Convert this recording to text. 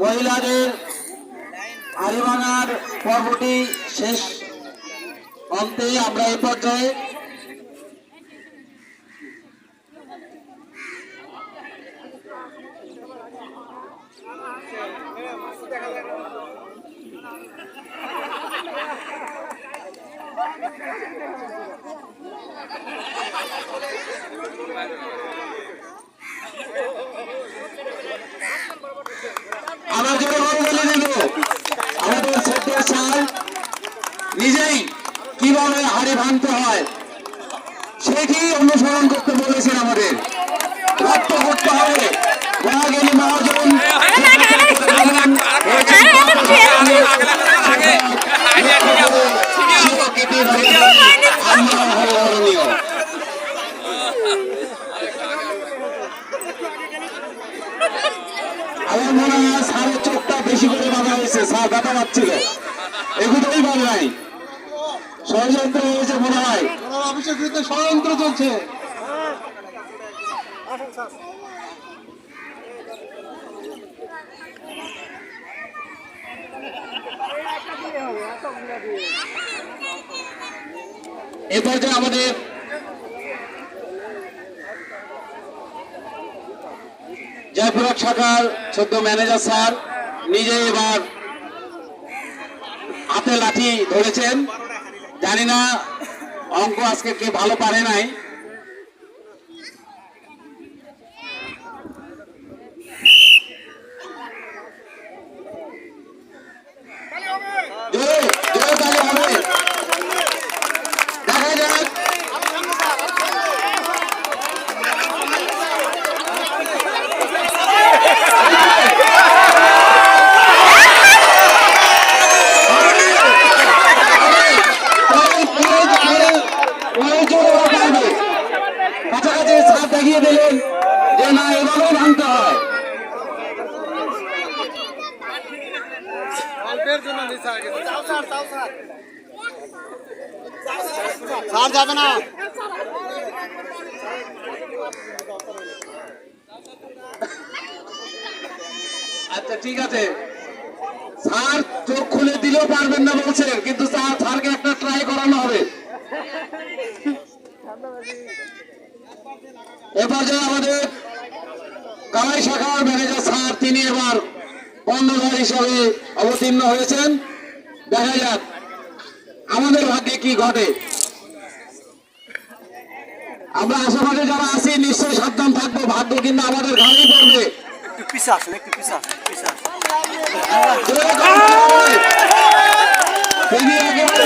মহিলাদের হাড়ি ভাঙার পর্বটি শেষ অন্তে আমরা এই পর্যায়ে আমরা যেটা বলে দেব আমাদের শ্রদ্ধেয় স্যার নিজেই কিভাবে হাড়ি ভাঙতে হয় সেটি অনুসরণ করতে বলেছেন। আমাদের রক্ত করতে হবে মহাজ্ঞানী মহাজন আমার মনে হয় স্যারের চোখটা বেশি করে বাঁধা হয়েছে, স্যার ব্যথা পাচ্ছিল, এগুলোই ভালো নাই, ষড়যন্ত্র হয়েছে মনে হয়, অফিসের বিরুদ্ধে ষড়যন্ত্র চলছে। এ পর্যায়ে আমাদের জয়পুরহাট শাখার সদ্য ম্যানেজার স্যার নিজে এবার হাতে লাঠি ধরেছেন। জানি না অঙ্ক আজকে কে ভালো পারে নাই। দেখা যাক কাছাকাছি সাথ দেখিয়ে দিলেন যে না এভাবেই ভাঙতে হয়। স্যার যাবে না। আচ্ছা ঠিক আছে, স্যার চোখ খুলে দিলেও পারবেন না বলছেন, কিন্তু স্যারকে একটা ট্রাই করানো হবে। এবার যে আমাদের কামাই শাখার ম্যানেজার স্যার তিনি এবার কর্ণধার হিসাবে অবতীর্ণ হয়েছেন। দেখা যাক আমাদের ভাগ্যে কি ঘটে। আমরা আশেপাশে যারা আছি নিশ্চয়ই সাবধান থাকবো, ভাগ্য কিন্তু আমাদের ঘাড়েই পড়বে। তিনি একেবারে